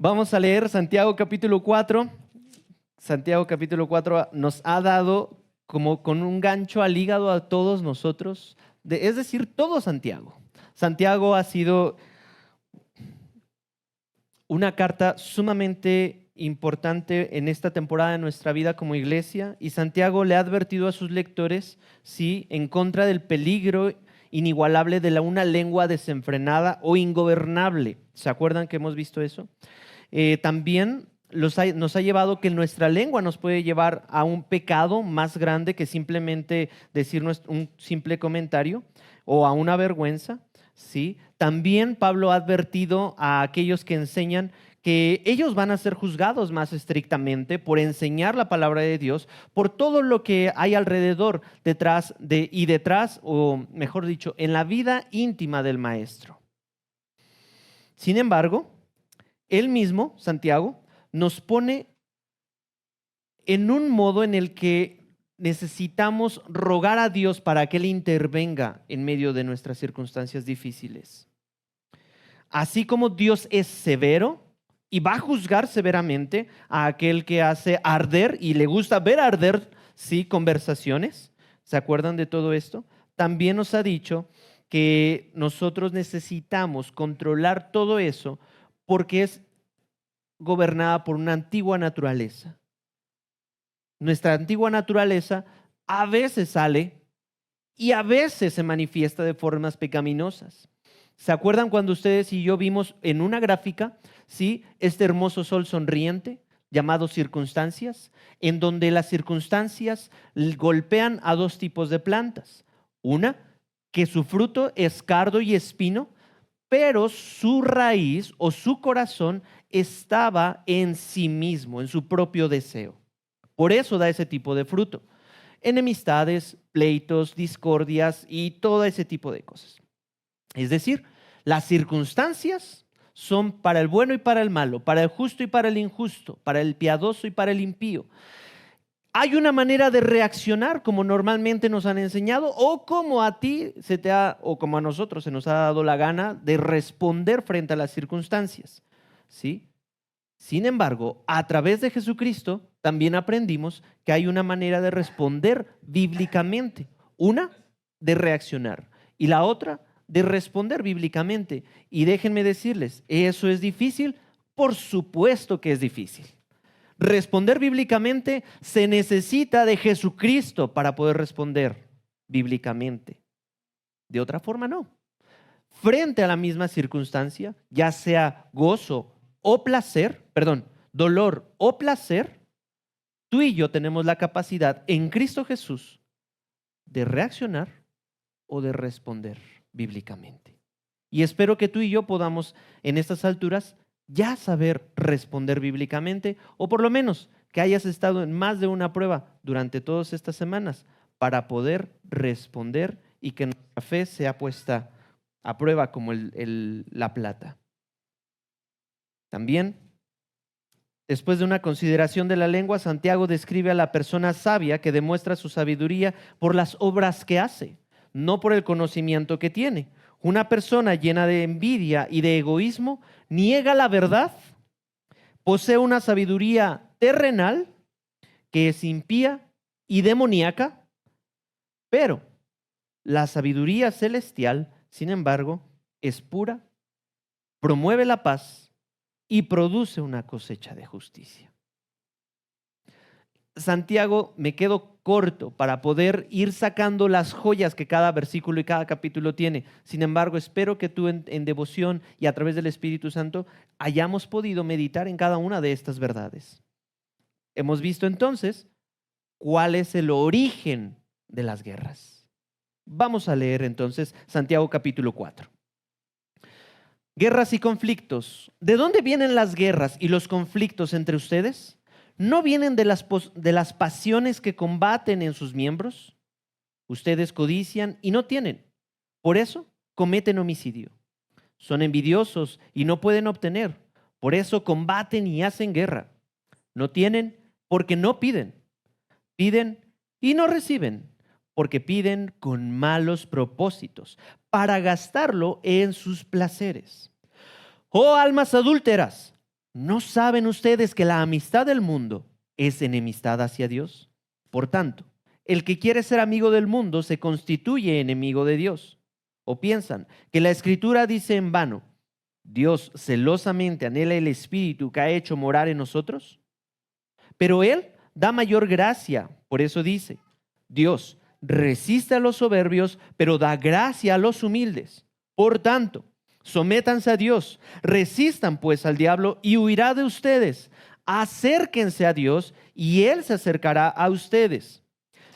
Vamos a leer Santiago capítulo 4. Santiago capítulo 4 nos ha dado como con un gancho al hígado a todos nosotros, es decir, todo Santiago. Santiago ha sido una carta sumamente importante en esta temporada de nuestra vida como iglesia, y Santiago le ha advertido a sus lectores, sí, en contra del peligro inigualable de una lengua desenfrenada o ingobernable. ¿Se acuerdan que hemos visto eso? También nos ha llevado que nuestra lengua nos puede llevar a un pecado más grande que simplemente decir un simple comentario o a una vergüenza, ¿sí? También Pablo ha advertido a aquellos que enseñan que ellos van a ser juzgados más estrictamente por enseñar la palabra de Dios, por todo lo que hay alrededor, detrás, o mejor dicho, en la vida íntima del maestro. Sin embargo, él mismo, Santiago, nos pone en un modo en el que necesitamos rogar a Dios para que Él intervenga en medio de nuestras circunstancias difíciles. Así como Dios es severo y va a juzgar severamente a aquel que hace arder y le gusta ver arder, sí, conversaciones. ¿Se acuerdan de todo esto? También nos ha dicho que nosotros necesitamos controlar todo eso porque es gobernada por una antigua naturaleza. Nuestra antigua naturaleza a veces sale y a veces se manifiesta de formas pecaminosas. ¿Se acuerdan cuando ustedes y yo vimos en una gráfica, sí, este hermoso sol sonriente llamado circunstancias, en donde las circunstancias golpean a dos tipos de plantas? Una, que su fruto es cardo y espino, pero su raíz o su corazón estaba en sí mismo, en su propio deseo. Por eso da ese tipo de fruto. Enemistades, pleitos, discordias y todo ese tipo de cosas. Es decir, las circunstancias son para el bueno y para el malo, para el justo y para el injusto, para el piadoso y para el impío. Hay una manera de reaccionar como normalmente nos han enseñado o como a ti o como a nosotros se nos ha dado la gana de responder frente a las circunstancias, ¿sí? Sin embargo, a través de Jesucristo también aprendimos que hay una manera de responder bíblicamente. Una, de reaccionar, y la otra, de responder bíblicamente. Y déjenme decirles, ¿eso es difícil? Por supuesto que es difícil. Responder bíblicamente se necesita de Jesucristo para poder responder bíblicamente. De otra forma, no. Frente a la misma circunstancia, ya sea gozo o placer, dolor o placer, tú y yo tenemos la capacidad en Cristo Jesús de reaccionar o de responder bíblicamente. Y espero que tú y yo podamos en estas alturas ya saber responder bíblicamente, o por lo menos que hayas estado en más de una prueba durante todas estas semanas para poder responder y que nuestra fe sea puesta a prueba como la plata. También, después de una consideración de la lengua, Santiago describe a la persona sabia que demuestra su sabiduría por las obras que hace, no por el conocimiento que tiene. Una persona llena de envidia y de egoísmo niega la verdad, posee una sabiduría terrenal que es impía y demoníaca, pero la sabiduría celestial, sin embargo, es pura, promueve la paz y produce una cosecha de justicia. Santiago, me quedo corto para poder ir sacando las joyas que cada versículo y cada capítulo tiene. Sin embargo, espero que tú en devoción y a través del Espíritu Santo hayamos podido meditar en cada una de estas verdades. Hemos visto entonces cuál es el origen de las guerras. Vamos a leer entonces Santiago capítulo 4. Guerras y conflictos. ¿De dónde vienen las guerras y los conflictos entre ustedes? ¿No vienen de las pasiones que combaten en sus miembros? Ustedes codician y no tienen. Por eso cometen homicidio. Son envidiosos y no pueden obtener. Por eso combaten y hacen guerra. No tienen porque no piden. Piden y no reciben porque piden con malos propósitos para gastarlo en sus placeres. Oh almas adúlteras, ¿No saben ustedes que la amistad del mundo es enemistad hacia Dios? Por tanto, el que quiere ser amigo del mundo se constituye enemigo de Dios. ¿O piensan que la Escritura dice en vano, Dios celosamente anhela el Espíritu que ha hecho morar en nosotros? Pero Él da mayor gracia, por eso dice, Dios resiste a los soberbios, pero da gracia a los humildes. Por tanto, sométanse a Dios, resistan pues al diablo y huirá de ustedes. Acérquense a Dios y Él se acercará a ustedes.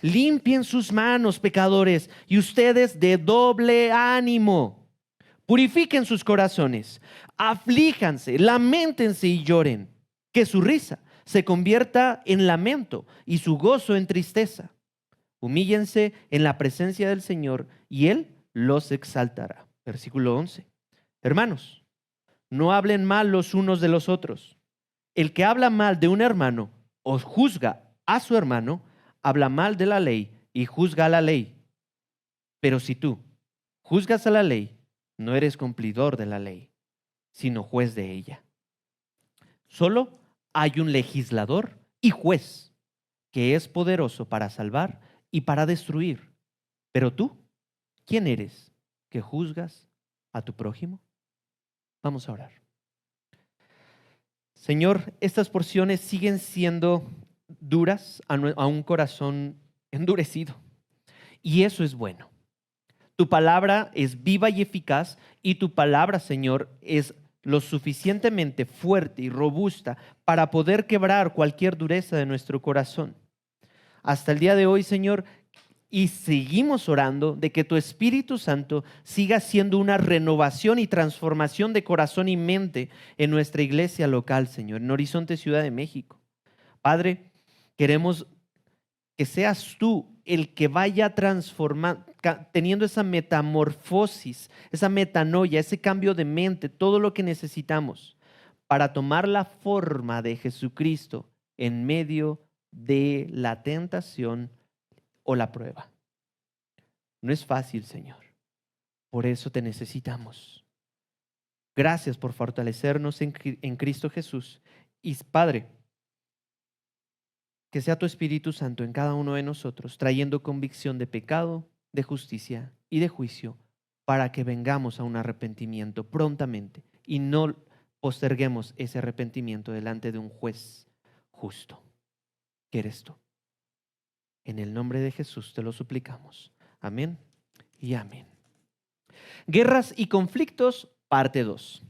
Limpien sus manos, pecadores, y ustedes de doble ánimo. Purifiquen sus corazones, aflíjanse, lamentense y lloren. Que su risa se convierta en lamento y su gozo en tristeza. Humíllense en la presencia del Señor y Él los exaltará. Versículo 11. Hermanos, no hablen mal los unos de los otros. El que habla mal de un hermano o juzga a su hermano, habla mal de la ley y juzga a la ley. Pero si tú juzgas a la ley, no eres cumplidor de la ley, sino juez de ella. Solo hay un legislador y juez que es poderoso para salvar y para destruir. Pero tú, ¿quién eres que juzgas a tu prójimo? Vamos a orar. Señor, estas porciones siguen siendo duras a un corazón endurecido. Y eso es bueno. Tu palabra es viva y eficaz y tu palabra, Señor, es lo suficientemente fuerte y robusta para poder quebrar cualquier dureza de nuestro corazón. Hasta el día de hoy, Señor, y seguimos orando de que tu Espíritu Santo siga siendo una renovación y transformación de corazón y mente en nuestra iglesia local, Señor, en Horizonte, Ciudad de México. Padre, queremos que seas tú el que vaya transformando, teniendo esa metamorfosis, esa metanoia, ese cambio de mente, todo lo que necesitamos para tomar la forma de Jesucristo en medio de la tentación o la prueba. No es fácil, Señor. Por eso te necesitamos. Gracias por fortalecernos en Cristo Jesús. Y Padre, que sea tu Espíritu Santo en cada uno de nosotros, trayendo convicción de pecado, de justicia y de juicio, para que vengamos a un arrepentimiento prontamente y no posterguemos ese arrepentimiento delante de un juez justo, que eres tú. En el nombre de Jesús te lo suplicamos. Amén y amén. Guerras y conflictos, parte 2.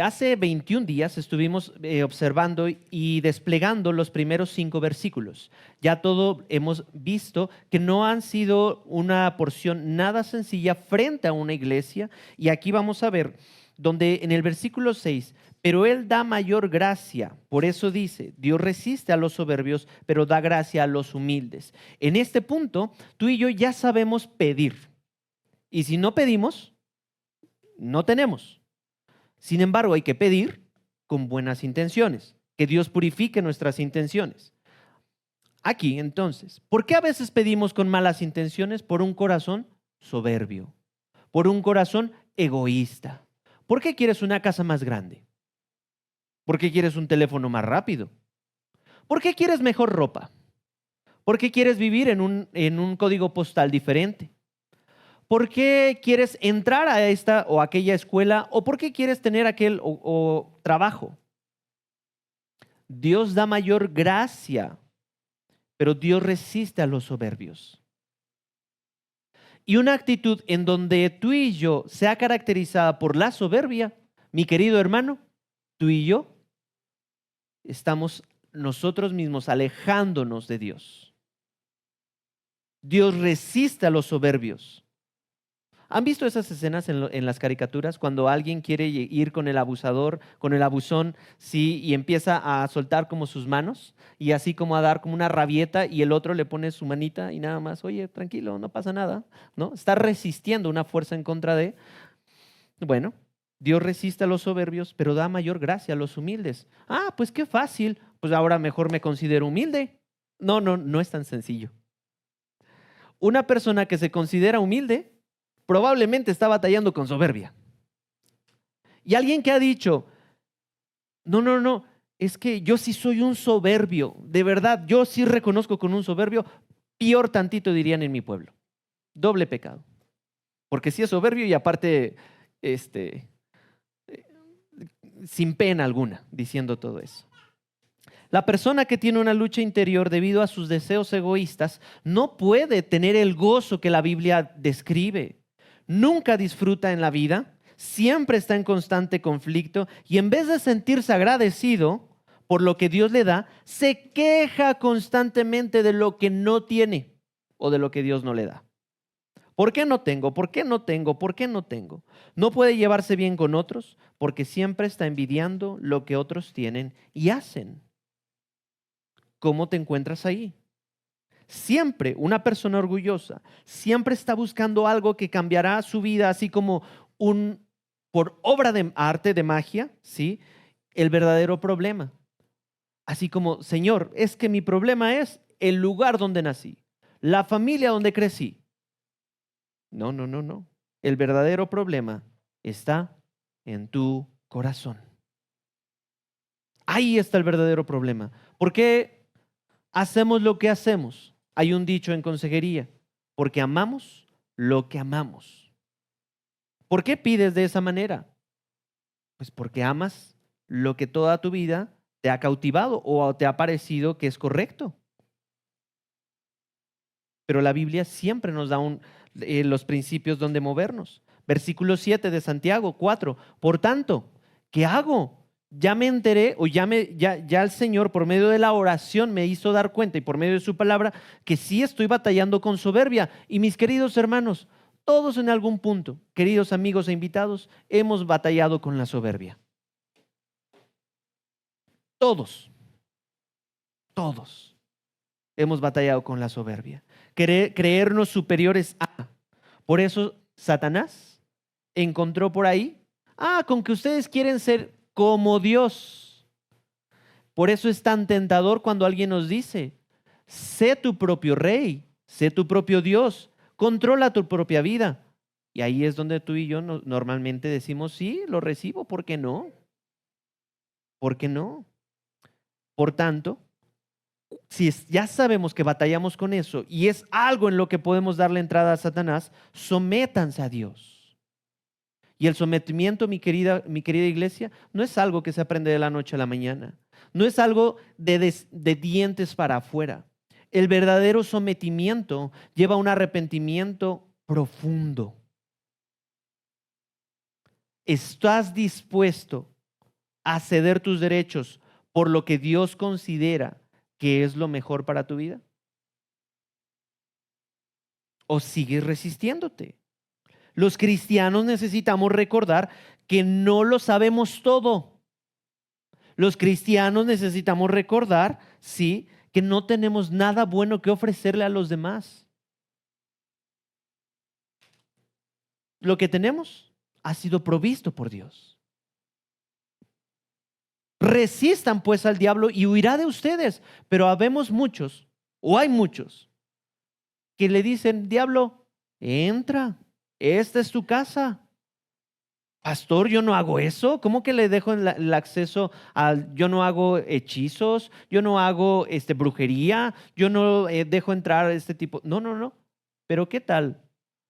Hace 21 días estuvimos observando y desplegando los primeros 5 versículos. Ya todo hemos visto que no han sido una porción nada sencilla frente a una iglesia. Y aquí vamos a ver donde en el versículo 6, pero Él da mayor gracia. Por eso dice, Dios resiste a los soberbios, pero da gracia a los humildes. En este punto, tú y yo ya sabemos pedir. Y si no pedimos, no tenemos. Sin embargo, hay que pedir con buenas intenciones, que Dios purifique nuestras intenciones. Aquí, entonces, ¿por qué a veces pedimos con malas intenciones? Por un corazón soberbio, por un corazón egoísta. ¿Por qué quieres una casa más grande? ¿Por qué quieres un teléfono más rápido? ¿Por qué quieres mejor ropa? ¿Por qué quieres vivir en un código postal diferente? ¿Por qué quieres entrar a esta o aquella escuela? ¿O por qué quieres tener aquel o trabajo? Dios da mayor gracia, pero Dios resiste a los soberbios. Y una actitud en donde tú y yo sea caracterizada por la soberbia, mi querido hermano, tú y yo estamos nosotros mismos alejándonos de Dios. Dios resiste a los soberbios. ¿Han visto esas escenas en las caricaturas cuando alguien quiere ir con el abusador, con el abusón, sí, y empieza a soltar como sus manos y así como a dar como una rabieta y el otro le pone su manita y nada más, oye, tranquilo, no pasa nada, ¿no? Está resistiendo una fuerza en contra de. Bueno, Dios resiste a los soberbios, pero da mayor gracia a los humildes. Ah, pues qué fácil, pues ahora mejor me considero humilde. No es tan sencillo. Una persona que se considera humilde probablemente está batallando con soberbia. Y alguien que ha dicho, No, no, no, es que yo sí soy un soberbio, de verdad, yo sí reconozco con un soberbio, peor tantito dirían en mi pueblo, doble pecado, porque sí es soberbio y aparte, este, sin pena alguna, diciendo todo eso. La persona que tiene una lucha interior debido a sus deseos egoístas no puede tener el gozo que la Biblia describe. Nunca disfruta en la vida, siempre está en constante conflicto y en vez de sentirse agradecido por lo que Dios le da, se queja constantemente de lo que no tiene o de lo que Dios no le da. ¿Por qué no tengo? ¿Por qué no tengo? ¿Por qué no tengo? No puede llevarse bien con otros porque siempre está envidiando lo que otros tienen y hacen. ¿Cómo te encuentras ahí? Siempre una persona orgullosa, siempre está buscando algo que cambiará su vida, así como por obra de arte, de magia, ¿sí? El verdadero problema. Así como, Señor, es que mi problema es el lugar donde nací, la familia donde crecí. No, no, no, no. El verdadero problema está en tu corazón. Ahí está el verdadero problema. ¿Por qué hacemos lo que hacemos? Hay un dicho en consejería, porque amamos lo que amamos. ¿Por qué pides de esa manera? Pues porque amas lo que toda tu vida te ha cautivado o te ha parecido que es correcto. Pero la Biblia siempre nos da los principios donde movernos. Versículo 7 de Santiago 4. Por tanto, ¿qué hago? Ya me enteré o ya el Señor por medio de la oración me hizo dar cuenta y por medio de su palabra que sí estoy batallando con soberbia. Y mis queridos hermanos, todos en algún punto, queridos amigos e invitados, hemos batallado con la soberbia. Todos, todos hemos batallado con la soberbia. Creernos superiores a. Por eso Satanás encontró por ahí, con que ustedes quieren ser como Dios. Por eso es tan tentador cuando alguien nos dice, sé tu propio rey, sé tu propio Dios, controla tu propia vida. Y ahí es donde tú y yo normalmente decimos, sí, lo recibo, ¿por qué no? ¿Por qué no? Por tanto, si ya sabemos que batallamos con eso y es algo en lo que podemos darle entrada a Satanás, sométanse a Dios. Y el sometimiento, mi querida iglesia, no es algo que se aprende de la noche a la mañana. No es algo de dientes para afuera. El verdadero sometimiento lleva a un arrepentimiento profundo. ¿Estás dispuesto a ceder tus derechos por lo que Dios considera que es lo mejor para tu vida? ¿O sigues resistiéndote? Los cristianos necesitamos recordar que no lo sabemos todo. Los cristianos necesitamos recordar, sí, que no tenemos nada bueno que ofrecerle a los demás. Lo que tenemos ha sido provisto por Dios. Resistan pues al diablo y huirá de ustedes. Pero habemos muchos, o hay muchos, que le dicen, diablo, entra, esta es tu casa. Pastor, yo no hago eso. ¿Cómo que le dejo el acceso al? Yo no hago hechizos, yo no hago brujería, yo no dejo entrar este tipo. No, no, no. Pero ¿qué tal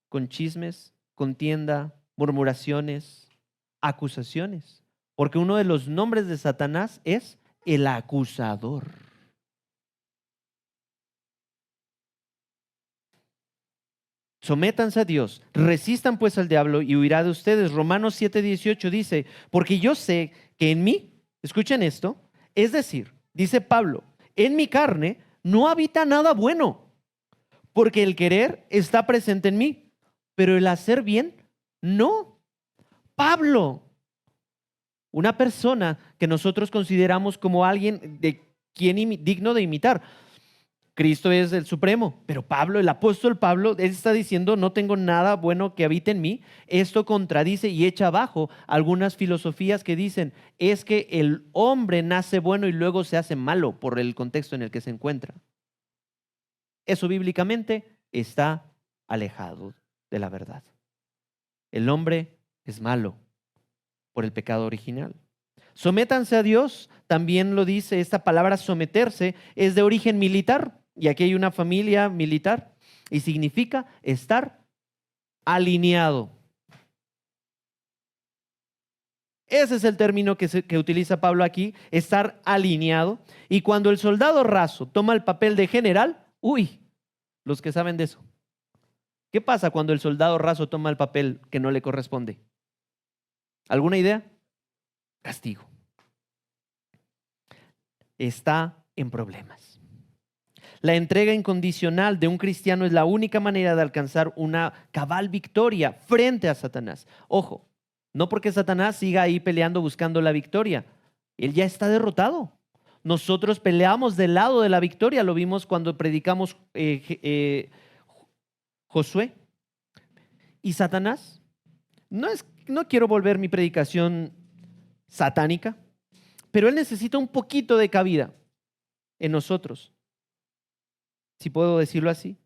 con chismes, contienda, murmuraciones, acusaciones? Porque uno de los nombres de Satanás es el acusador. Sométanse a Dios, resistan pues al diablo y huirá de ustedes. Romanos 7:18 dice, porque yo sé que en mí, escuchen esto, es decir, dice Pablo, en mi carne no habita nada bueno, porque el querer está presente en mí, pero el hacer bien, no. Pablo, una persona que nosotros consideramos como alguien de quien digno de imitar. Cristo es el supremo, pero Pablo, el apóstol Pablo, él está diciendo, no tengo nada bueno que habite en mí. Esto contradice y echa abajo algunas filosofías que dicen, es que el hombre nace bueno y luego se hace malo por el contexto en el que se encuentra. Eso bíblicamente está alejado de la verdad. El hombre es malo por el pecado original. Sométanse a Dios, también lo dice, esta palabra someterse es de origen militar, y aquí hay una familia militar, y significa estar alineado. Ese es el término que utiliza Pablo aquí, estar alineado. Y cuando el soldado raso toma el papel de general, uy, los que saben de eso. ¿Qué pasa cuando el soldado raso toma el papel que no le corresponde? ¿Alguna idea? Castigo. Está en problemas. La entrega incondicional de un cristiano es la única manera de alcanzar una cabal victoria frente a Satanás. Ojo, no porque Satanás siga ahí peleando buscando la victoria. Él ya está derrotado. Nosotros peleamos del lado de la victoria. Lo vimos cuando predicamos Josué. Y Satanás, no quiero volver mi predicación satánica, pero él necesita un poquito de cabida en nosotros, si puedo decirlo así.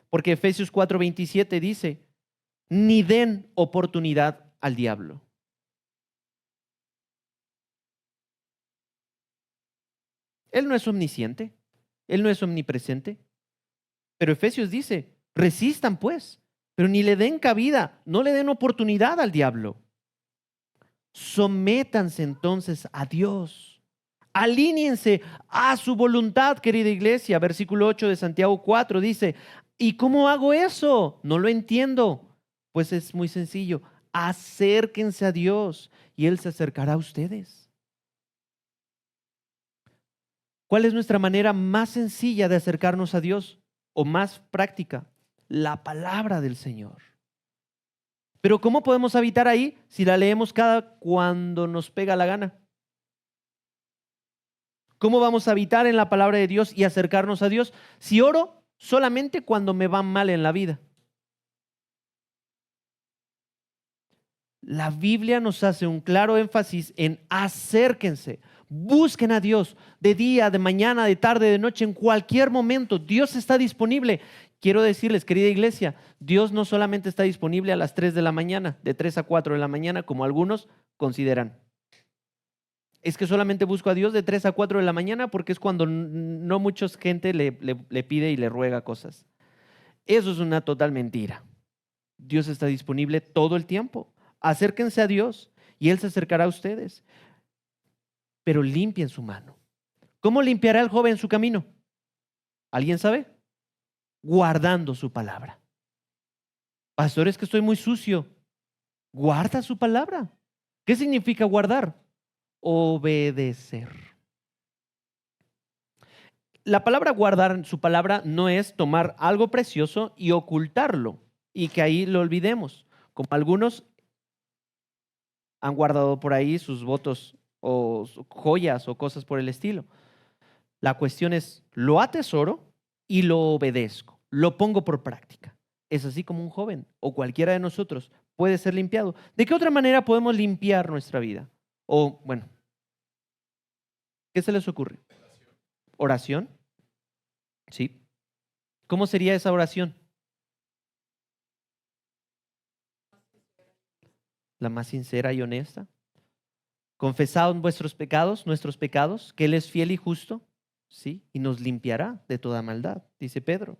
Porque Efesios 4:27 dice, ni den oportunidad al diablo. Él no es omnisciente, él no es omnipresente, pero Efesios dice, resistan pues, pero ni le den cabida, no le den oportunidad al diablo. Sométanse entonces a Dios. Alíñense a su voluntad, querida iglesia. Versículo 8 de Santiago 4 dice, ¿y cómo hago eso? No lo entiendo. Pues es muy sencillo. Acérquense a Dios y Él se acercará a ustedes. ¿Cuál es nuestra manera más sencilla de acercarnos a Dios o más práctica? La palabra del Señor. Pero ¿cómo podemos habitar ahí si la leemos cuando nos pega la gana? ¿Cómo vamos a habitar en la palabra de Dios y acercarnos a Dios si oro solamente cuando me va mal en la vida? La Biblia nos hace un claro énfasis en acérquense, busquen a Dios de día, de mañana, de tarde, de noche, en cualquier momento. Dios está disponible. Quiero decirles, querida iglesia, Dios no solamente está disponible a las 3 de la mañana, de 3 a 4 de la mañana, como algunos consideran. Es que solamente busco a Dios de 3 a 4 de la mañana porque es cuando no mucha gente le pide y le ruega cosas. Eso es una total mentira. Dios está disponible todo el tiempo. Acérquense a Dios y Él se acercará a ustedes. Pero limpien su mano. ¿Cómo limpiará el joven su camino? ¿Alguien sabe? Guardando su palabra. Pastor, es que estoy muy sucio. Guarda su palabra. ¿Qué significa guardar? Obedecer. La palabra guardar en su palabra no es tomar algo precioso y ocultarlo y que ahí lo olvidemos, como algunos han guardado por ahí sus votos o joyas o cosas por el estilo. La cuestión es, lo atesoro y lo obedezco, lo pongo por práctica. Es así como un joven o cualquiera de nosotros puede ser limpiado. ¿De qué otra manera podemos limpiar nuestra vida? O, bueno, ¿qué se les ocurre? ¿Oración? Sí. ¿Cómo sería esa oración? La más sincera y honesta. Confesad vuestros pecados, nuestros pecados, que Él es fiel y justo, ¿sí? Y nos limpiará de toda maldad, dice Pedro.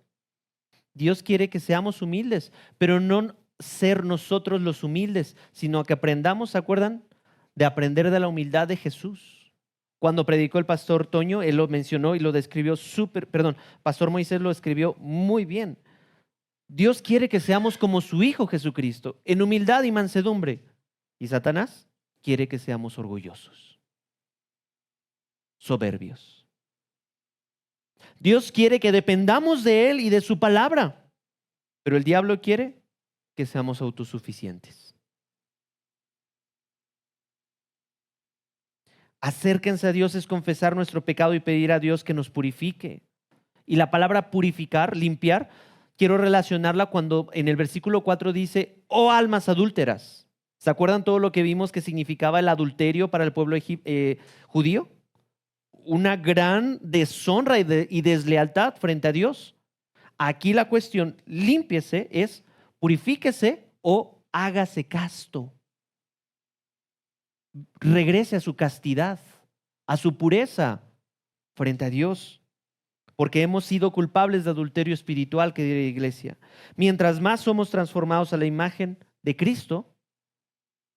Dios quiere que seamos humildes, pero no ser nosotros los humildes, sino que aprendamos, ¿se acuerdan? De aprender de la humildad de Jesús. Cuando predicó el pastor Toño, él lo mencionó y lo describió Pastor Moisés lo escribió muy bien. Dios quiere que seamos como su Hijo Jesucristo, en humildad y mansedumbre. Y Satanás quiere que seamos orgullosos, soberbios. Dios quiere que dependamos de Él y de su palabra, pero el diablo quiere que seamos autosuficientes. Acérquense a Dios es confesar nuestro pecado y pedir a Dios que nos purifique. Y la palabra purificar, limpiar, quiero relacionarla cuando en el versículo 4 dice, oh almas adúlteras. ¿Se acuerdan todo lo que vimos que significaba el adulterio para el pueblo judío? Una gran deshonra y deslealtad frente a Dios. Aquí la cuestión, límpiese, es purifíquese o hágase casto. regrese a su castidad, a su pureza frente a Dios, porque hemos sido culpables de adulterio espiritual, querida iglesia. Mientras más somos transformados a la imagen de Cristo,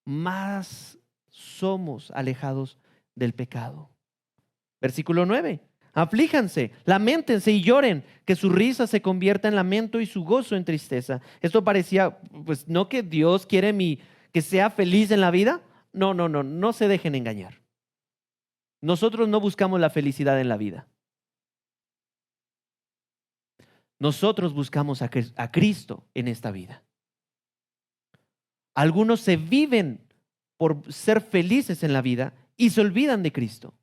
más somos alejados del pecado. Versículo 9. Aflíjanse, lamentense y lloren, que su risa se convierta en lamento y su gozo en tristeza. Esto parecía, pues, no que Dios quiere que sea feliz en la vida. No se dejen engañar. Nosotros no buscamos la felicidad en la vida. Nosotros buscamos a Cristo en esta vida. Algunos se viven por ser felices en la vida y se olvidan de Cristo.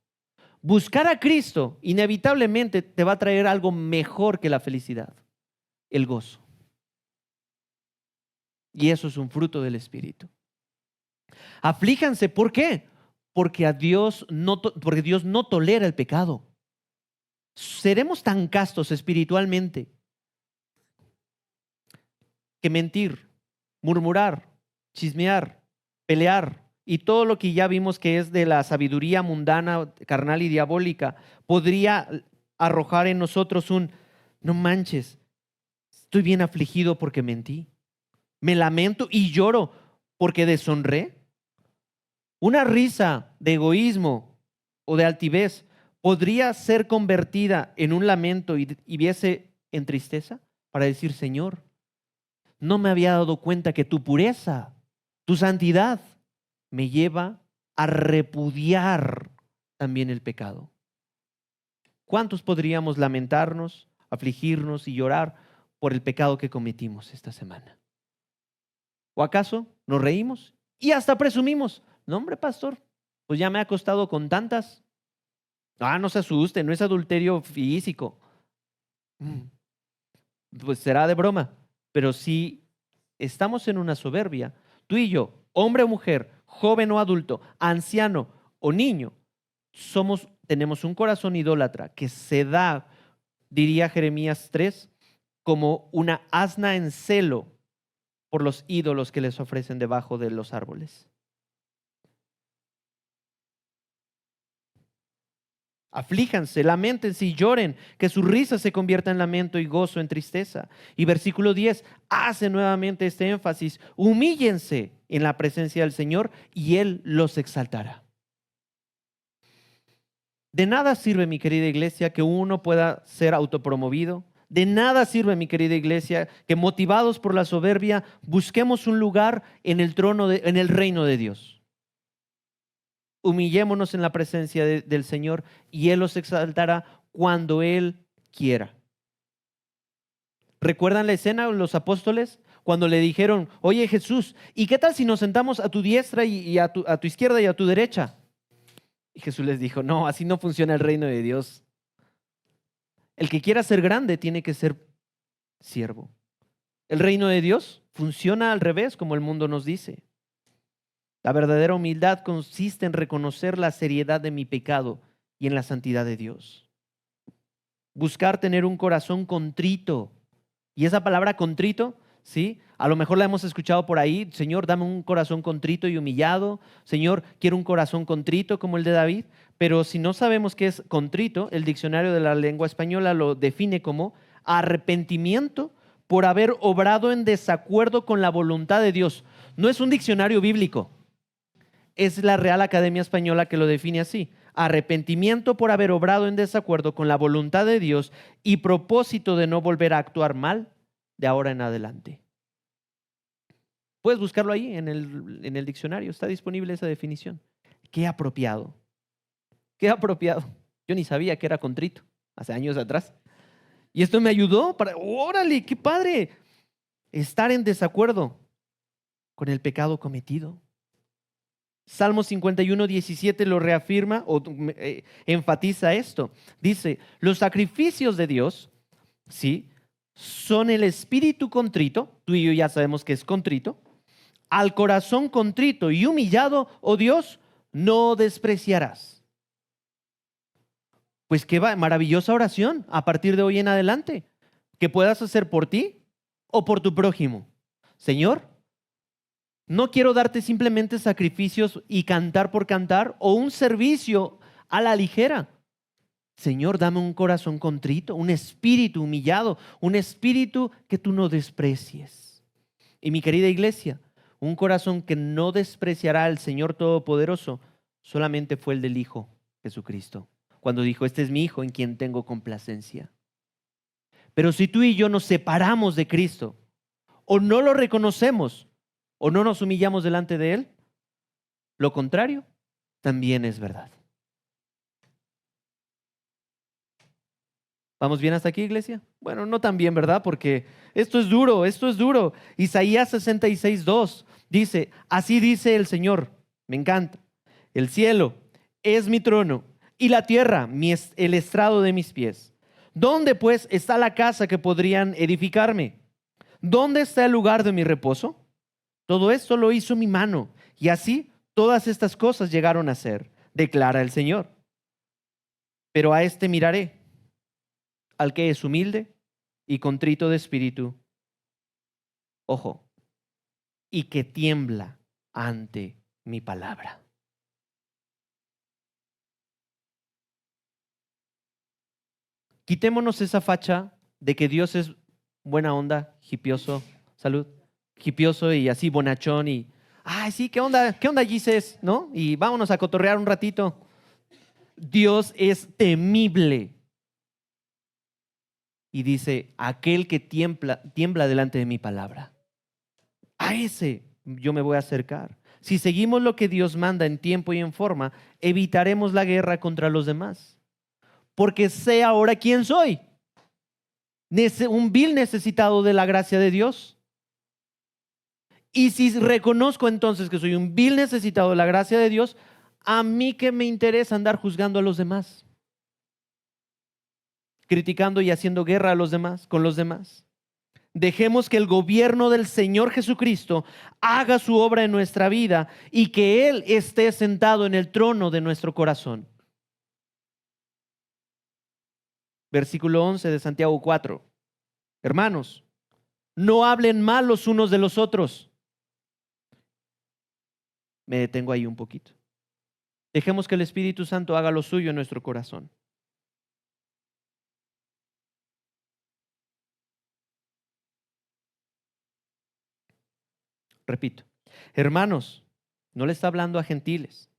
Buscar a Cristo inevitablemente te va a traer algo mejor que la felicidad, el gozo. Y eso es un fruto del Espíritu. Aflíjanse, ¿por qué? Porque Dios no tolera el pecado. Seremos tan castos espiritualmente que mentir, murmurar, chismear, pelear y todo lo que ya vimos que es de la sabiduría mundana, carnal y diabólica, podría arrojar en nosotros no manches, estoy bien afligido porque mentí. Me lamento y lloro porque deshonré. Una risa de egoísmo o de altivez podría ser convertida en un lamento y viese en tristeza para decir, Señor, no me había dado cuenta que tu pureza, tu santidad, me lleva a repudiar también el pecado. ¿Cuántos podríamos lamentarnos, afligirnos y llorar por el pecado que cometimos esta semana? ¿O acaso nos reímos y hasta presumimos? No, hombre, pastor, pues ya me ha costado con tantas. No se asuste, no es adulterio físico. Pues será de broma. Pero si estamos en una soberbia, tú y yo, hombre o mujer, joven o adulto, anciano o niño, tenemos un corazón idólatra que se da, diría Jeremías 3, como una asna en celo por los ídolos que les ofrecen debajo de los árboles. Aflíjanse, lamentense y lloren, que su risa se convierta en lamento y gozo en tristeza. Y versículo 10 hace nuevamente este énfasis: humíllense en la presencia del Señor y Él los exaltará. De nada sirve, mi querida iglesia, que uno pueda ser autopromovido. De nada sirve, mi querida iglesia, que motivados por la soberbia busquemos un lugar en el trono, en el reino de Dios. Humillémonos en la presencia del Señor y Él los exaltará cuando Él quiera. ¿Recuerdan la escena de los apóstoles? Cuando le dijeron, oye Jesús, ¿y qué tal si nos sentamos a tu diestra y a tu izquierda y a tu derecha? Y Jesús les dijo, no, así no funciona el reino de Dios. El que quiera ser grande tiene que ser siervo. El reino de Dios funciona al revés, como el mundo nos dice. La verdadera humildad consiste en reconocer la seriedad de mi pecado y en la santidad de Dios. Buscar tener un corazón contrito. Y esa palabra contrito, ¿sí? A lo mejor la hemos escuchado por ahí. Señor, dame un corazón contrito y humillado. Señor, quiero un corazón contrito como el de David. Pero si no sabemos qué es contrito, el diccionario de la lengua española lo define como arrepentimiento por haber obrado en desacuerdo con la voluntad de Dios. No es un diccionario bíblico. Es la Real Academia Española que lo define así: arrepentimiento por haber obrado en desacuerdo con la voluntad de Dios y propósito de no volver a actuar mal de ahora en adelante. Puedes buscarlo ahí en el diccionario, está disponible esa definición. Qué apropiado, qué apropiado. Yo ni sabía que era contrito hace años atrás. Y esto me ayudó para, órale, qué padre, estar en desacuerdo con el pecado cometido. Salmo 51, 17 lo reafirma o enfatiza esto. Dice, los sacrificios de Dios, ¿sí?, son el espíritu contrito. Tú y yo ya sabemos que es contrito. Al corazón contrito y humillado, oh Dios, no despreciarás. Pues qué maravillosa oración a partir de hoy en adelante, que puedas hacer por ti o por tu prójimo. Señor, No quiero darte simplemente sacrificios y cantar por cantar o un servicio a la ligera. Señor, dame un corazón contrito, un espíritu humillado, un espíritu que tú no desprecies. Y mi querida iglesia, un corazón que no despreciará al Señor Todopoderoso solamente fue el del Hijo Jesucristo, cuando dijo: este es mi Hijo en quien tengo complacencia. Pero si tú y yo nos separamos de Cristo, o no lo reconocemos, o no nos humillamos delante de Él, lo contrario también es verdad. ¿Vamos bien hasta aquí, iglesia? Bueno, no tan bien, ¿verdad? Porque esto es duro, esto es duro. Isaías 66:2 dice: así dice el Señor, me encanta: el cielo es mi trono y la tierra el estrado de mis pies. ¿Dónde pues está la casa que podrían edificarme? ¿Dónde está el lugar de mi reposo? Todo esto lo hizo mi mano, y así todas estas cosas llegaron a ser, declara el Señor. Pero a este miraré, al que es humilde y contrito de espíritu, ojo, y que tiembla ante mi palabra. Quitémonos esa facha de que Dios es buena onda, hipioso, salud, hipioso y así bonachón y, ay, sí, ¿qué onda, Gises? ¿No? Y vámonos a cotorrear un ratito. Dios es temible. Y dice: aquel que tiembla delante de mi palabra, a ese yo me voy a acercar. Si seguimos lo que Dios manda en tiempo y en forma, evitaremos la guerra contra los demás. Porque sé ahora quién soy. Un vil necesitado de la gracia de Dios. Y si reconozco entonces que soy un vil necesitado de la gracia de Dios, a mí que me interesa andar juzgando a los demás, criticando y haciendo guerra a los demás, con los demás. Dejemos que el gobierno del Señor Jesucristo haga su obra en nuestra vida y que Él esté sentado en el trono de nuestro corazón. Versículo 11 de Santiago 4. Hermanos, no hablen mal los unos de los otros. Me detengo ahí un poquito. Dejemos que el Espíritu Santo haga lo suyo en nuestro corazón. Repito, hermanos, no le está hablando a gentiles,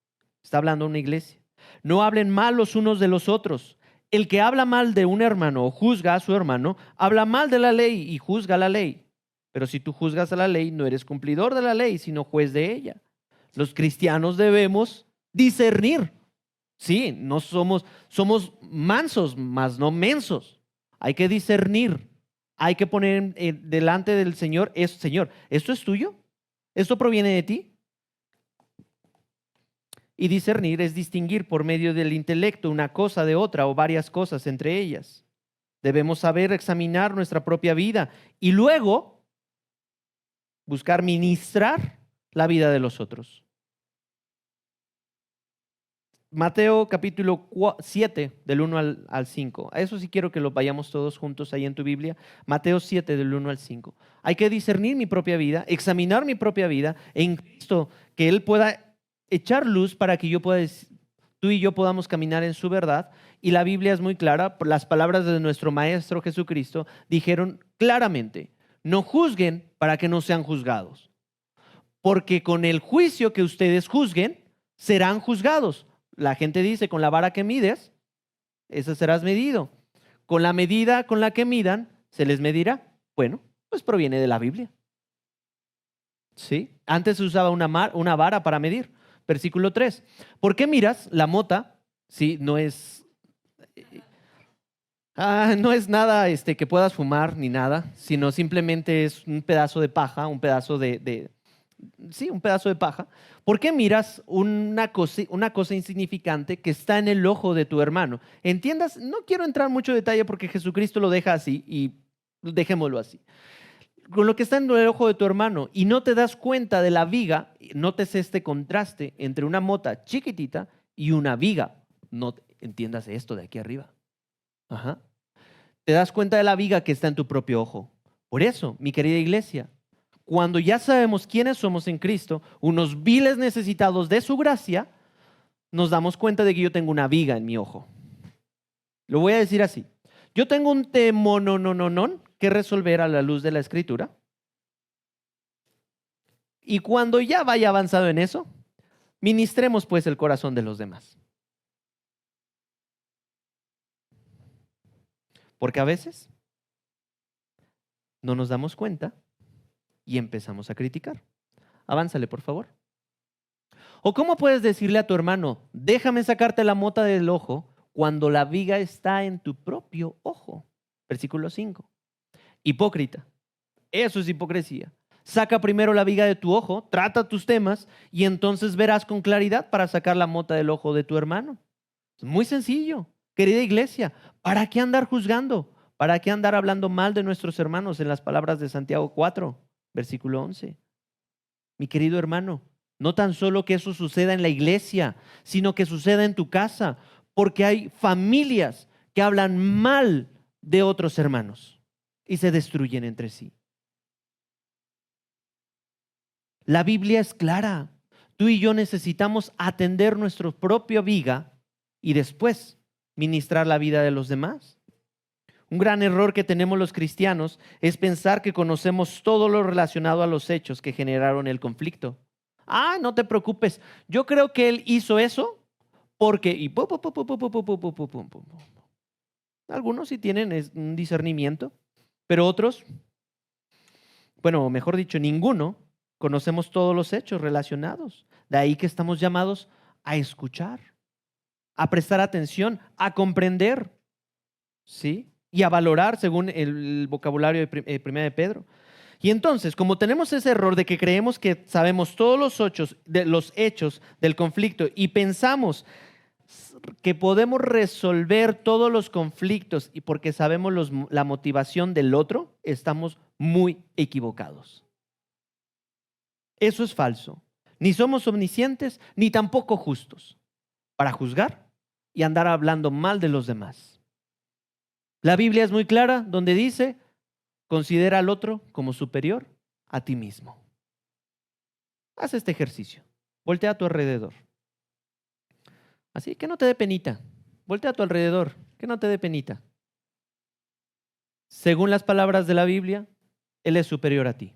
está hablando a una iglesia. No hablen mal los unos de los otros. El que habla mal de un hermano o juzga a su hermano, habla mal de la ley y juzga la ley. Pero si tú juzgas a la ley, no eres cumplidor de la ley, sino juez de ella. Los cristianos debemos discernir. Sí, no somos mansos, mas no mensos. Hay que discernir. Hay que poner delante del Señor: Señor, ¿esto es tuyo? ¿Esto proviene de ti? Y discernir es distinguir por medio del intelecto una cosa de otra o varias cosas entre ellas. Debemos saber examinar nuestra propia vida y luego buscar ministrar la vida de los otros. Mateo capítulo 7 del 1 al 5. A eso sí quiero que lo vayamos todos juntos ahí en tu Biblia. Mateo 7 del 1 al 5. Hay que discernir mi propia vida, examinar mi propia vida en Cristo, que Él pueda echar luz para que tú y yo podamos caminar en su verdad. Y la Biblia es muy clara. Las palabras de nuestro Maestro Jesucristo dijeron claramente: no juzguen para que no sean juzgados, porque con el juicio que ustedes juzguen serán juzgados. La gente dice: con la vara que mides, esa serás medido. Con la medida con la que midan, se les medirá. Bueno, pues proviene de la Biblia. ¿Sí? Antes se usaba una vara para medir. Versículo 3. ¿Por qué miras la mota? Sí, no es nada que puedas fumar ni nada, sino simplemente es un pedazo de paja, un pedazo un pedazo de paja. ¿Por qué miras una cosa insignificante que está en el ojo de tu hermano? Entiendas, no quiero entrar en mucho detalle porque Jesucristo lo deja así y dejémoslo así. Con lo que está en el ojo de tu hermano y no te das cuenta de la viga, notes este contraste entre una mota chiquitita y una viga. No entiendas esto de aquí arriba. Ajá. Te das cuenta de la viga que está en tu propio ojo. Por eso, mi querida iglesia, cuando ya sabemos quiénes somos en Cristo, unos viles necesitados de su gracia, nos damos cuenta de que yo tengo una viga en mi ojo. Lo voy a decir así. Yo tengo un temonononón que resolver a la luz de la Escritura. Y cuando ya vaya avanzado en eso, ministremos pues el corazón de los demás. Porque a veces no nos damos cuenta y empezamos a criticar. Avánzale, por favor. ¿O cómo puedes decirle a tu hermano, déjame sacarte la mota del ojo cuando la viga está en tu propio ojo? Versículo 5. Hipócrita. Eso es hipocresía. Saca primero la viga de tu ojo, trata tus temas y entonces verás con claridad para sacar la mota del ojo de tu hermano. Es muy sencillo. Querida iglesia, ¿para qué andar juzgando? ¿Para qué andar hablando mal de nuestros hermanos en las palabras de Santiago 4, versículo 11? Mi querido hermano, no tan solo que eso suceda en la iglesia, sino que suceda en tu casa, porque hay familias que hablan mal de otros hermanos y se destruyen entre sí. La Biblia es clara. Tú y yo necesitamos atender nuestra propia viga y después ministrar la vida de los demás. Un gran error que tenemos los cristianos es pensar que conocemos todo lo relacionado a los hechos que generaron el conflicto. No te preocupes, yo creo que él hizo eso porque... Y algunos sí tienen un discernimiento, pero otros, bueno, mejor dicho, ninguno, conocemos todos los hechos relacionados. De ahí que estamos llamados a escuchar, a prestar atención, a comprender, ¿sí? Y a valorar según el vocabulario de Primera de Pedro. Y entonces, como tenemos ese error de que creemos que sabemos todos los hechos del conflicto y pensamos que podemos resolver todos los conflictos y porque sabemos la motivación del otro, estamos muy equivocados. Eso es falso. Ni somos omniscientes, ni tampoco justos para juzgar y andar hablando mal de los demás. La Biblia es muy clara donde dice, considera al otro como superior a ti mismo. Haz este ejercicio. Voltea a tu alrededor. Así que no te dé penita. Voltea a tu alrededor, que no te dé penita. Según las palabras de la Biblia, Él es superior a ti.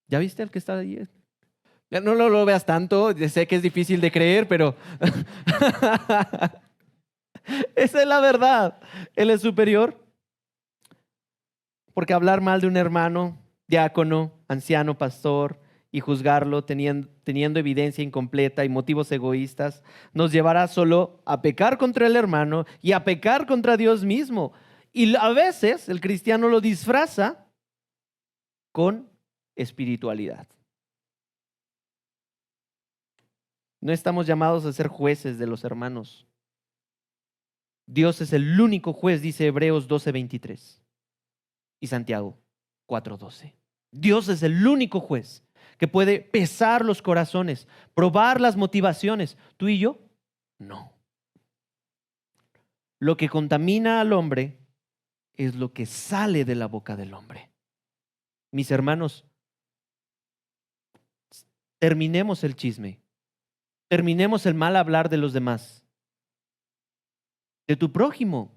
¿Ya viste al que está ahí? Ya no lo veas tanto, sé que es difícil de creer, pero esa es la verdad. Él es superior. Porque hablar mal de un hermano, diácono, anciano, pastor, y juzgarlo teniendo evidencia incompleta y motivos egoístas, nos llevará solo a pecar contra el hermano y a pecar contra Dios mismo. Y a veces el cristiano lo disfraza con espiritualidad. No estamos llamados a ser jueces de los hermanos. Dios es el único juez, dice Hebreos 12:23 y Santiago 4:12. Dios es el único juez que puede pesar los corazones, probar las motivaciones. Tú y yo, no. Lo que contamina al hombre es lo que sale de la boca del hombre. Mis hermanos, terminemos el chisme, terminemos el mal hablar de los demás, de tu prójimo,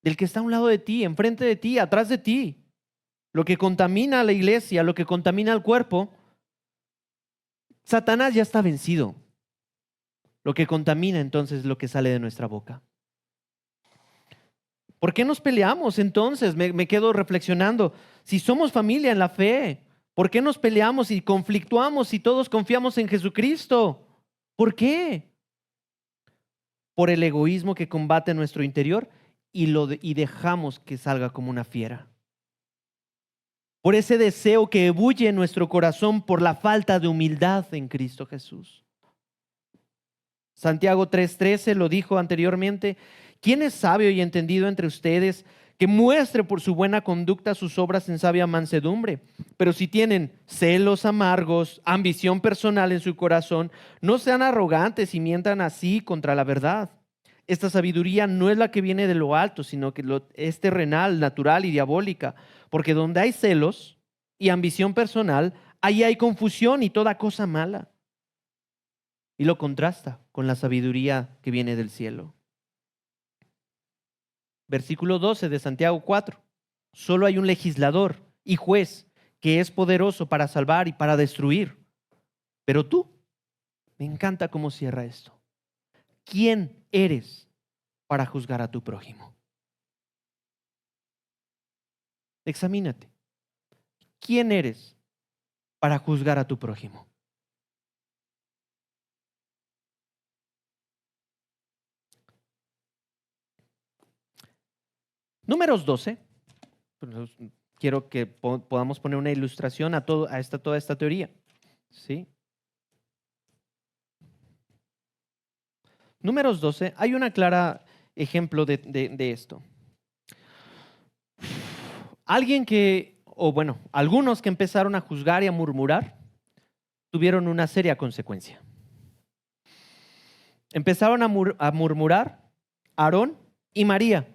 del que está a un lado de ti, enfrente de ti, atrás de ti. Lo que contamina a la iglesia, lo que contamina al cuerpo, Satanás ya está vencido. Lo que contamina entonces es lo que sale de nuestra boca. ¿Por qué nos peleamos entonces? Me quedo reflexionando. Si somos familia en la fe, ¿por qué nos peleamos y conflictuamos si todos confiamos en Jesucristo? ¿Por qué? Por el egoísmo que combate nuestro interior y dejamos que salga como una fiera. Por ese deseo que ebulle en nuestro corazón por la falta de humildad en Cristo Jesús. Santiago 3:13 lo dijo anteriormente. ¿Quién es sabio y entendido entre ustedes que muestre por su buena conducta sus obras en sabia mansedumbre? Pero si tienen celos amargos, ambición personal en su corazón, no sean arrogantes y mientan así contra la verdad. Esta sabiduría no es la que viene de lo alto, sino que es terrenal, natural y diabólica. Porque donde hay celos y ambición personal, ahí hay confusión y toda cosa mala. Y lo contrasta con la sabiduría que viene del cielo. Versículo 12 de Santiago 4. Solo hay un legislador y juez que es poderoso para salvar y para destruir. Pero tú, me encanta cómo cierra esto. ¿Quién eres para juzgar a tu prójimo? Examínate. ¿Quién eres para juzgar a tu prójimo? Números 12. Pues, quiero que podamos poner una ilustración a toda esta teoría. ¿Sí? Números 12, hay una clara ejemplo de esto. Algunos que empezaron a juzgar y a murmurar, tuvieron una seria consecuencia. Empezaron a murmurar Aarón y María,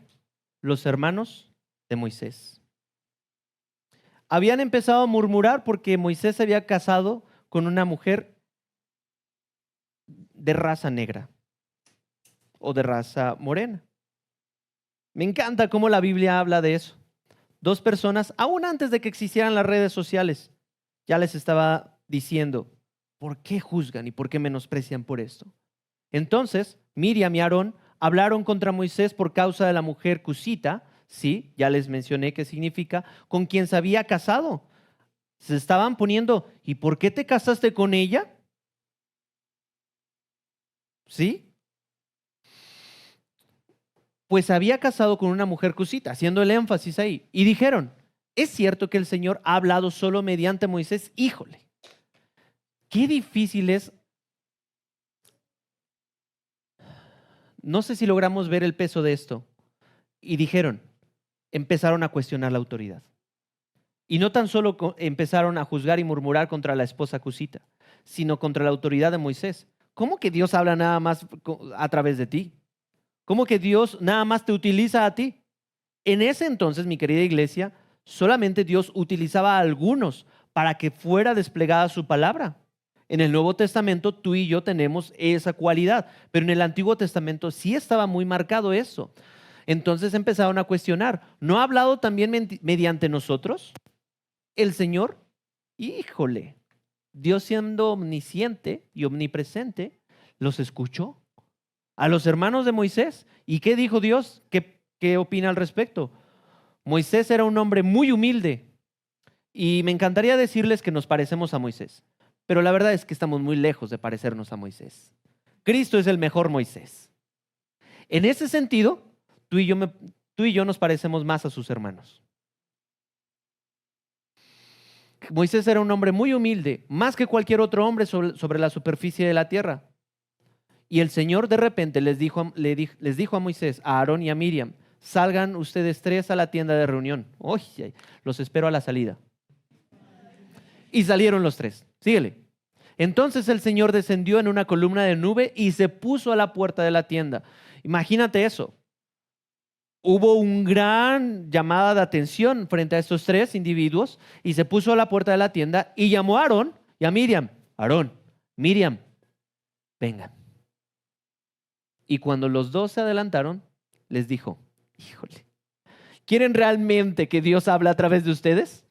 los hermanos de Moisés. Habían empezado a murmurar porque Moisés se había casado con una mujer de raza negra o de raza morena. Me encanta cómo la Biblia habla de eso. Dos personas, aún antes de que existieran las redes sociales, ya les estaba diciendo, ¿por qué juzgan y por qué menosprecian por esto? Entonces, Miriam y Aarón hablaron contra Moisés por causa de la mujer cusita, sí, ya les mencioné qué significa, con quien se había casado. Se estaban poniendo, ¿y por qué te casaste con ella? ¿Sí? Pues se había casado con una mujer cusita, haciendo el énfasis ahí. Y dijeron, ¿es cierto que el Señor ha hablado solo mediante Moisés? Híjole, qué difícil es. No sé si logramos ver el peso de esto. Y dijeron, empezaron a cuestionar la autoridad. Y no tan solo empezaron a juzgar y murmurar contra la esposa cusita, sino contra la autoridad de Moisés. ¿Cómo que Dios habla nada más a través de ti? ¿Cómo que Dios nada más te utiliza a ti? En ese entonces, mi querida iglesia, solamente Dios utilizaba a algunos para que fuera desplegada su palabra. En el Nuevo Testamento tú y yo tenemos esa cualidad, pero en el Antiguo Testamento sí estaba muy marcado eso. Entonces empezaron a cuestionar, ¿no ha hablado también mediante nosotros el Señor? Híjole, Dios siendo omnisciente y omnipresente, los escuchó a los hermanos de Moisés. ¿Y qué dijo Dios? ¿Qué opina al respecto? Moisés era un hombre muy humilde y me encantaría decirles que nos parecemos a Moisés, pero la verdad es que estamos muy lejos de parecernos a Moisés. Cristo es el mejor Moisés. En ese sentido, tú y yo nos parecemos más a sus hermanos. Moisés era un hombre muy humilde, más que cualquier otro hombre sobre la superficie de la tierra. Y el Señor de repente les dijo a Moisés, a Aarón y a Miriam, salgan ustedes tres a la tienda de reunión. Oye, los espero a la salida. Y salieron los tres. Síguele. Entonces el Señor descendió en una columna de nube y se puso a la puerta de la tienda. Imagínate eso. Hubo una gran llamada de atención frente a estos tres individuos y se puso a la puerta de la tienda y llamó a Aarón y a Miriam. Aarón, Miriam, vengan. Y cuando los dos se adelantaron, les dijo, híjole, ¿quieren realmente que Dios hable a través de ustedes?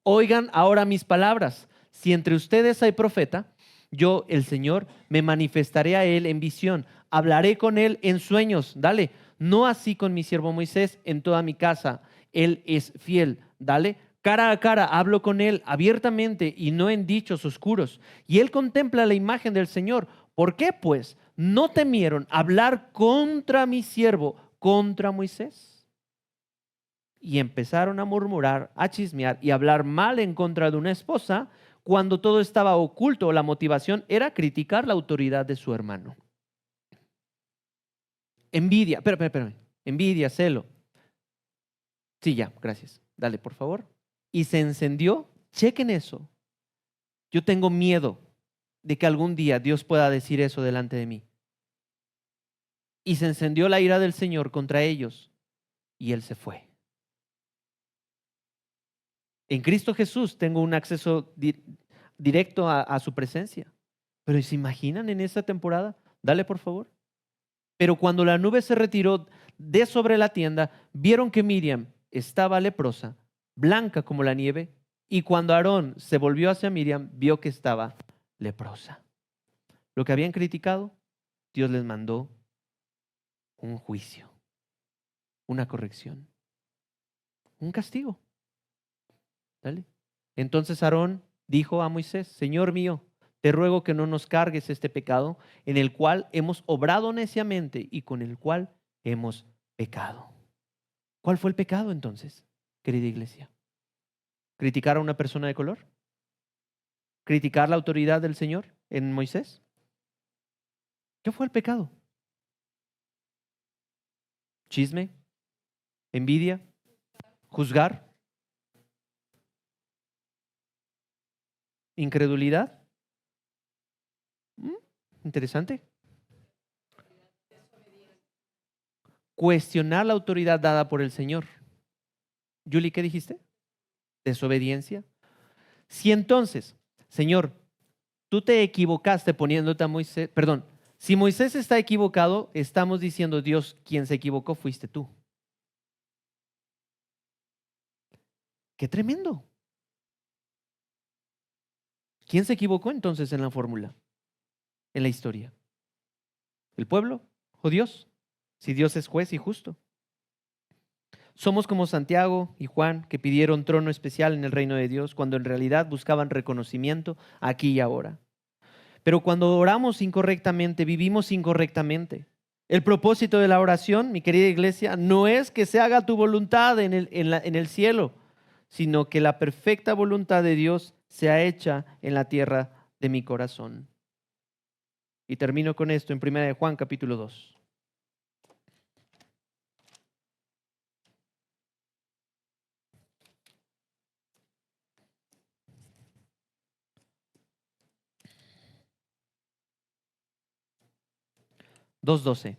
Oigan ahora mis palabras. Si entre ustedes hay profeta, yo, el Señor, me manifestaré a él en visión. Hablaré con él en sueños. Dale, no así con mi siervo Moisés en toda mi casa. Él es fiel. Dale, cara a cara hablo con él abiertamente y no en dichos oscuros. Y él contempla la imagen del Señor. ¿Por qué, pues, no temieron hablar contra mi siervo, contra Moisés? Y empezaron a murmurar, a chismear y a hablar mal en contra de una esposa cuando todo estaba oculto. La motivación era criticar la autoridad de su hermano. Envidia, espérame, envidia, celo. Sí, ya, gracias. Dale, por favor. Y se encendió, chequen eso. Yo tengo miedo de que algún día Dios pueda decir eso delante de mí. y se encendió la ira del Señor contra ellos y Él se fue. En Cristo Jesús tengo un acceso directo a su presencia. Pero ¿se imaginan en esa temporada? Dale, por favor. Pero cuando la nube se retiró de sobre la tienda, vieron que Miriam estaba leprosa, blanca como la nieve, y cuando Aarón se volvió hacia Miriam, vio que estaba leprosa. Lo que habían criticado, Dios les mandó un juicio, una corrección, un castigo. ¿Dale? Entonces Aarón dijo a Moisés: Señor mío, te ruego que no nos cargues este pecado en el cual hemos obrado neciamente y con el cual hemos pecado. ¿Cuál fue el pecado entonces, querida iglesia? ¿Criticar a una persona de color? ¿Criticar la autoridad del Señor en Moisés? ¿Qué fue el pecado? ¿Chisme? ¿Envidia? ¿Juzgar? ¿Incredulidad? Interesante. Cuestionar la autoridad dada por el Señor. Julie, ¿qué dijiste? Desobediencia. Si entonces, Señor, tú te equivocaste poniéndote a Moisés, perdón, si Moisés está equivocado, estamos diciendo: Dios, quien se equivocó fuiste tú. ¡Qué tremendo! ¿Quién se equivocó entonces en la fórmula, en la historia? ¿El pueblo o Dios? Si Dios es juez y justo. Somos como Santiago y Juan, que pidieron trono especial en el reino de Dios, cuando en realidad buscaban reconocimiento aquí y ahora. Pero cuando oramos incorrectamente, vivimos incorrectamente. El propósito de la oración, mi querida iglesia, no es que se haga tu voluntad en el cielo, sino que la perfecta voluntad de Dios sea hecha en la tierra de mi corazón. Y termino con esto en 1 Juan capítulo 2. (2:12).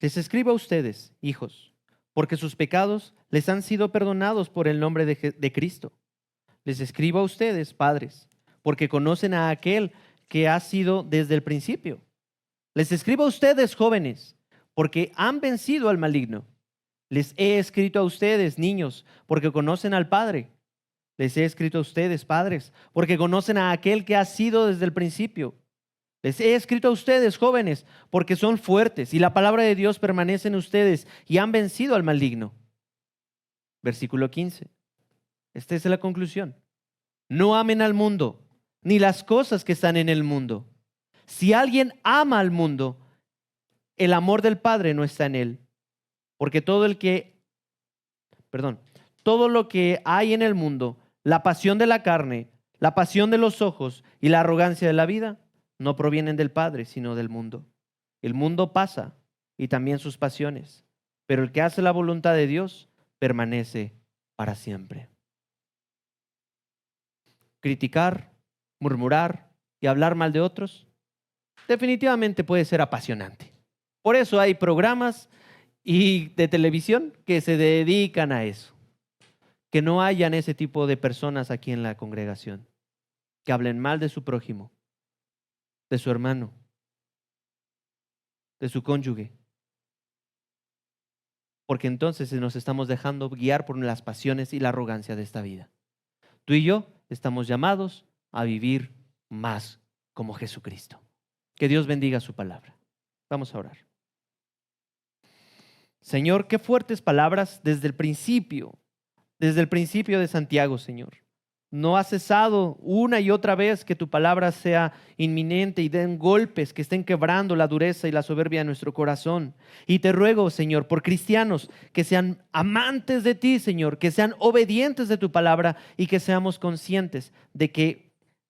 Les escribo a ustedes, hijos, porque sus pecados les han sido perdonados por el nombre de Cristo. Les escribo a ustedes, padres, porque conocen a aquel que ha sido desde el principio. Les escribo a ustedes, jóvenes, porque han vencido al maligno. Les he escrito a ustedes, niños, porque conocen al Padre. Les he escrito a ustedes, padres, porque conocen a aquel que ha sido desde el principio. Les he escrito a ustedes, jóvenes, porque son fuertes y la palabra de Dios permanece en ustedes y han vencido al maligno. Versículo 15. Esta es la conclusión. No amen al mundo, ni las cosas que están en el mundo. Si alguien ama al mundo, el amor del Padre no está en él. Porque todo lo que hay en el mundo, la pasión de la carne, la pasión de los ojos y la arrogancia de la vida, no provienen del Padre, sino del mundo. El mundo pasa y también sus pasiones, pero el que hace la voluntad de Dios permanece para siempre. Criticar, murmurar y hablar mal de otros definitivamente puede ser apasionante. Por eso hay programas de televisión que se dedican a eso. Que no hayan ese tipo de personas aquí en la congregación, que hablen mal de su prójimo, de su hermano, de su cónyuge. Porque entonces nos estamos dejando guiar por las pasiones y la arrogancia de esta vida. Tú y yo estamos llamados a vivir más como Jesucristo. Que Dios bendiga su palabra. Vamos a orar. Señor, qué fuertes palabras desde el principio de Santiago, Señor. No ha cesado una y otra vez que tu palabra sea inminente y den golpes que estén quebrando la dureza y la soberbia de nuestro corazón. Y te ruego, Señor, por cristianos que sean amantes de ti, Señor, que sean obedientes de tu palabra y que seamos conscientes de que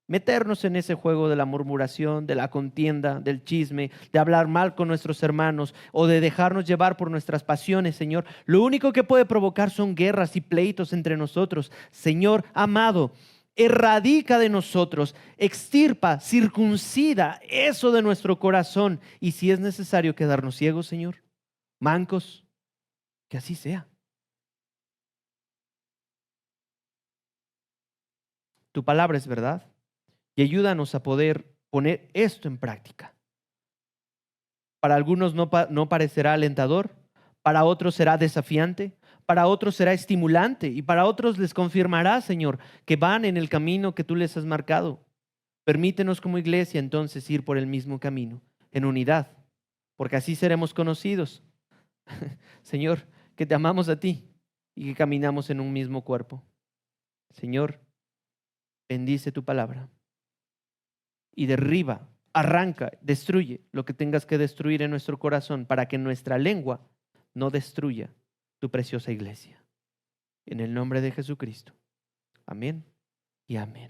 meternos en ese juego de la murmuración, de la contienda, del chisme, de hablar mal con nuestros hermanos o de dejarnos llevar por nuestras pasiones, Señor, lo único que puede provocar son guerras y pleitos entre nosotros. Señor amado, erradica de nosotros, extirpa, circuncida eso de nuestro corazón. Y si es necesario quedarnos ciegos, Señor, mancos, que así sea. Tu palabra es verdad y ayúdanos a poder poner esto en práctica. Para algunos no parecerá alentador, para otros será desafiante, para otros será estimulante y para otros les confirmará, Señor, que van en el camino que tú les has marcado. Permítenos como iglesia entonces ir por el mismo camino, en unidad, porque así seremos conocidos. Señor, que te amamos a ti y que caminamos en un mismo cuerpo. Señor, bendice tu palabra y derriba, arranca, destruye lo que tengas que destruir en nuestro corazón para que nuestra lengua no destruya tu preciosa iglesia. En el nombre de Jesucristo. Amén y amén.